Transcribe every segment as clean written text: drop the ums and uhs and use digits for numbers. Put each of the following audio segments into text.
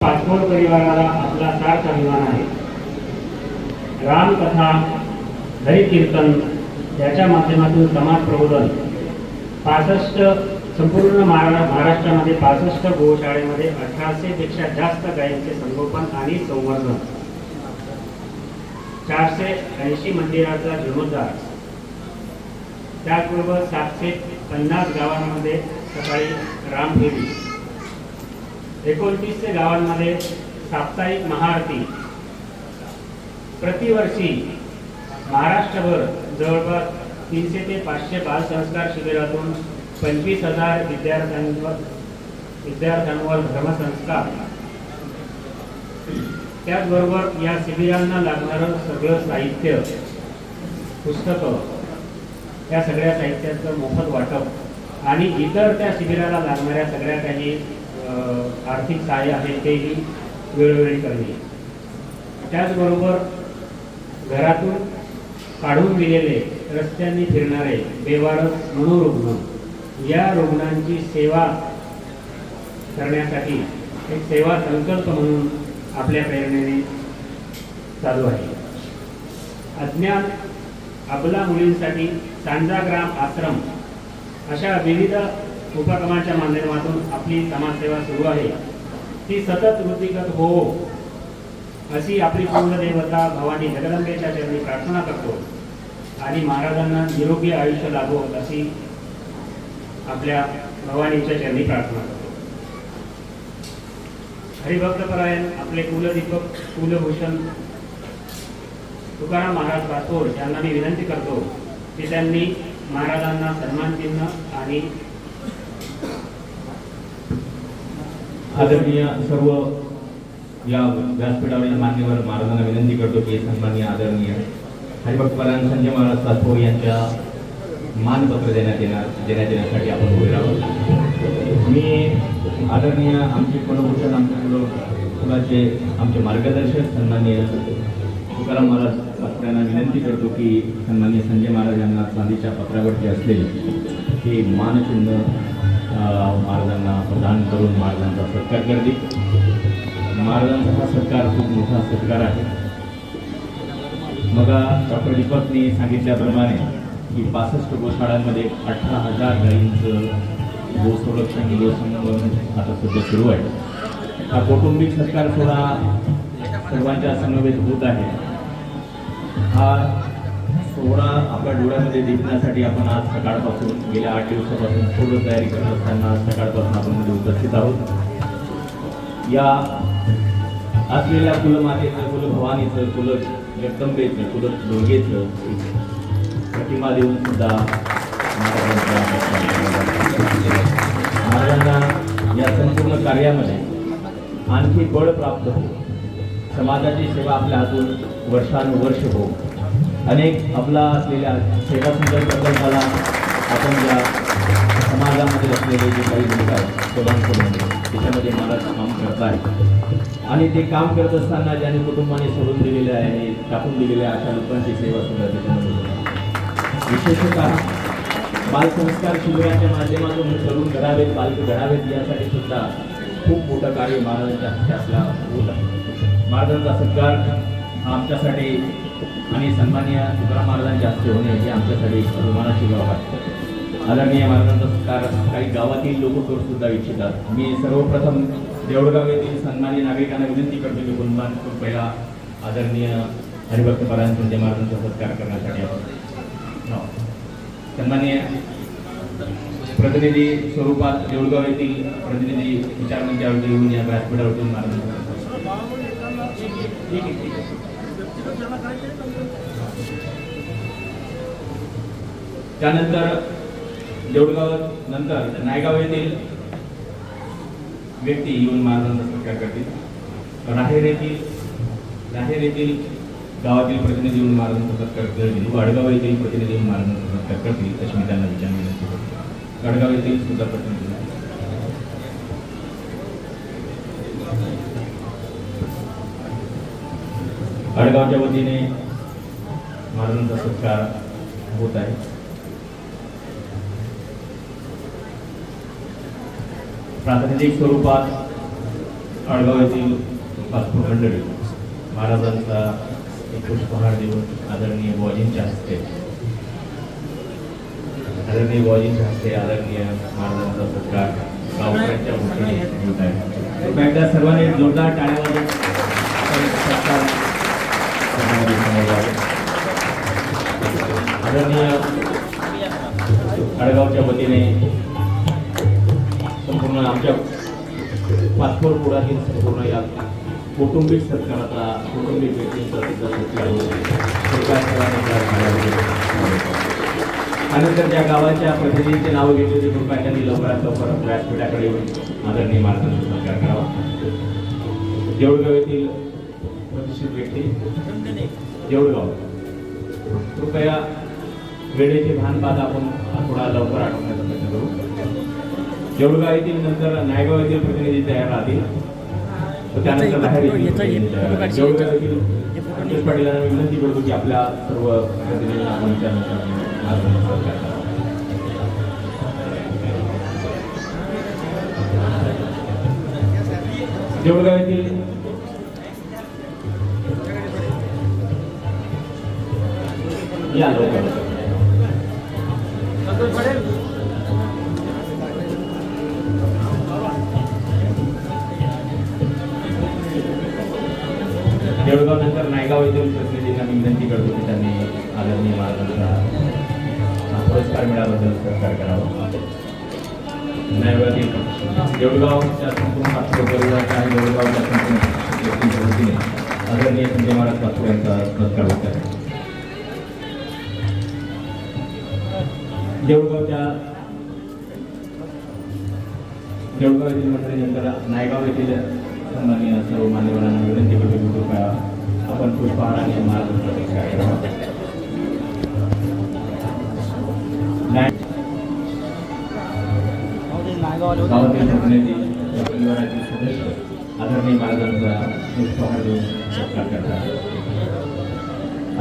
पाचपोळ परिवाराला आपला सार्थ अभिमान आहे. रामकथा, हरिकीर्तन याच्या माध्यमातून समाज प्रबोधन 65 संपूर्ण महाराष्ट्रामध्ये 65 गोशाळेमध्ये 1800 पेक्षा जास्त गायींचे संगोपन आणि संवर्धन, 480 मंदिराचा जीर्णोद्धार, त्याचबरोबर 750 गावांमध्ये सकाळी रामफेरी, 29 गावांमध्ये साप्ताहिक महाआरती, प्रतिवर्षी महाराष्ट्रभर जवळपास 300 ते 500 बालसंस्कार शिबिरातून 25,000 विद्यार्थ्यांवर धर्मसंस्कार. त्याचबरोबर या शिबिरांना लागणारं सगळं साहित्य, पुस्तकं, या सगळ्या साहित्याचं मोफत वाटप आणि इतर त्या शिबिराला लागणाऱ्या सगळ्या काही आर्थिक सहाय्य आहे तेही वेळोवेळी करणे. त्याचबरोबर घरातून काढून दिलेले रस्त्यांनी फिरणारे बेवारस मनोरुग्ण, या रुग्णांची सेवा करण्यासाठी एक सेवा संकल्प म्हणून आपल्या प्रेरणेने चालू आहे. अज्ञात अबला मुलींसाठी सांजाग्राम आश्रम अशा विविध उपक्रमांच्या माध्यमातून आपली समाजसेवा सुरू आहे. ती सतत वृद्धिगत हो अशी आपली कुलदेवता भवानी जगदंबेच्या चरणी प्रार्थना करतो आणि महाराजांना निरोगी आयुष्य लाभो अशी आपल्या भवानीच्या चरणी प्रार्थना करतो. हरिभक्तपरायण आपले कुलदीपक कुलभूषण तुकाराम महाराज राठोड यांना मी विनंती करतो की त्यांनी महाराजांना सन्मान चिन्ह आणि आदरणीय सर्व या व्यासपीठावर मान्यवर महाराजांना विनंती करतो की सन्माननीय आदरणीय हरिभक्तपरायण संजय महाराज राठोड यांच्या मानपत्र देण्यात येण्यासाठी आपण उभे राहू. मी आदरणीय आमचे कुलभूषण आमचे कुलाचे आमचे मार्गदर्शक सन्माननीय तुकाराम महाराज यांना विनंती करतो की सन्माननीय संजय महाराज यांना चांदीच्या पत्रावरती असलेले हे मानचिन्ह महाराजांना प्रदान करून महाराजांचा सत्कार करतील. महाराजांचा हा सत्कार खूप मोठा सत्कार आहे. मग डॉक्टर दीपकनी सांगितल्याप्रमाणे की 65 गोशाळांमध्ये 18,000 गायींचं गोसंरक्षण गोसंवर्धन आता सध्या सुरू आहे. हा कौटुंबिक सत्कार सोहळा सर्वांच्या समवेत होत आहे. हा सोहळा आपल्या डोळ्यामध्ये दिसण्यासाठी आपण आज सकाळपासून गेल्या 8 दिवसापासून पूर्ण तयारी करत असताना सकाळपासून आपण मध्ये उपस्थित आहोत. या असलेल्या कुलमातेचं, कुलभवानीचं, कुल जगदंबेचं, कुल दुर्गेचं प्रतिमा देऊन सुद्धा महाराजांना या संपूर्ण कार्यामध्ये आणखी बळ प्राप्त हो, समाजाची सेवा आपल्या हातून वर्षानुवर्ष हो, अनेक आपला असलेल्या सेवा सुंदर प्रकल्पाला आपण ज्या समाजामध्ये असलेले जे काही लोक आहेत सेवांकडून त्याच्यामध्ये महाराज काम करत आहेत आणि ते काम करत असताना ज्यांनी कुटुंबाने सोडून दिलेले आहे, टाकून दिलेल्या अशा लोकांची सेवा सुद्धा त्याच्यामध्ये विशेषतः बालसंस्कार शिबिराच्या माध्यमातून तरुण घडावेत, बालक घडावेत यासाठी सुद्धा खूप मोठं कार्य महाराजांच्या हस्ते असला होत आहे. महाराजांचा सत्कार हा आमच्यासाठी आणि सन्माननीय तुकाराम महाराजांच्या हस्ते होणे ही आमच्यासाठी अभिमानाची बाब आहे. आदरणीय महाराजांचा सत्कार काही गावातील लोक करू सुद्धा इच्छितात. मी सर्वप्रथम देवळगाव येथील सन्माननीय नागरिकांना विनंती करतो की कुलमान पहिला आदरणीय हरिभक्तपरायण संजय महाराजांचा सत्कार करण्यासाठी आपण सन्माननीय प्रतिनिधी स्वरूपात देवळगाव येथील प्रतिनिधी विचारमंचावरती येऊन या व्यासपीठावरती महाराजांचा त्यानंतर देवळगाव नंतर नायगाव येथील व्यक्ती येऊन महाराजांचा सत्कार करतील. राहेर येथील गावातील प्रतिनिधी येऊन महाराजांचा सत्कार करतील. वडगाव येथील प्रतिनिधी येऊन महाराजांचा सत्कार करतील अशी मी त्यांना विचारले. वडगाव येथील सुद्धा प्रतिनिधी वडगावच्या वतीने महाराजांचा सत्कार होत आहे. प्रातिनिधिक स्वरूपात आडगाव येथील पाचपूर मंडळी महाराजांचा एक पुष्पहार देऊन आदरणीय बुवाजींच्या हस्ते आदरणीय महाराजांचा सत्कार गावकऱ्यांच्या वतीने होत आहे. कृपया एकदा सर्वांनी जोरदार टाळ्या वाजवून सत्कार करण्यामध्ये समोर यावे. आदरणीय आडगावच्या वतीने संपूर्ण आमच्या पाचपोर कुळातील संपूर्ण या कौटुंबिक सत्काराचा कौटुंबिक व्यक्तींचा सुद्धा सत्कार त्यानंतर ज्या गावाच्या प्रतिनिधींचे नावं घेतले होते कृपया त्यांनी लवकरात लवकर व्यासपीठाकडे येऊन आदरणीय महाराजांचा सत्कार करावा. देऊळगाव येथील प्रतिष्ठित व्यक्ती देऊळगाव, कृपया वेळेचे भान बाद आपण थोडा लवकर आठवण्याचा प्रयत्न करू. देऊळगाव येथील नंतर नायगाव येथील प्रतिनिधी तयार राहतील. त्यानंतर बाहेर देऊळगाव येथील पंकज पाटीलांना विनंती करतो की आपल्या सर्व प्रतिनिधींना आपण त्यानुसार सत्कार करावा. देऊळगाव येथील या लवकर देऊळगाव नंतर नायगाव येथील प्रतिनिधींना मी विनंती करतो की त्यांनी आदरणीय महाराजांचा पुरस्कार मिळाल्याबद्दल सत्कार करावा. नायगावातील देऊळगावच्या संपूर्ण पाचपोराच्या आणि देऊळगावच्या संपूर्ण व्यक्तींच्या वतीने आदरणीय संजय महाराज पाचपोर यांचा सत्कार होत आहे. देऊळगाव येथील मंडळीनंतर नायगाव येथील सन्माननीय सर्व मान्यवरांना विनंती करतो की कृपया आपण पुष्पहाराने महाराजांचा सत्कार करावा. गावातील प्रतिनिधी परिवारातील सदस्य आदरणीय महाराजांचा पुष्पहार देऊन सत्कार करतात.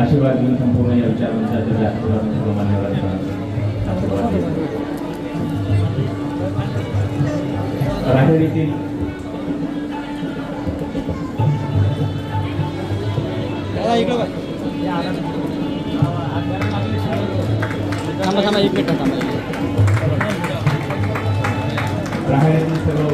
आशीर्वाद देऊन संपूर्ण या विचारवंताच्या व्यासपीठावर सर्व मान्यवरांचा आशीर्वाद देतो. राहेर येथील राहेर येथील सर्व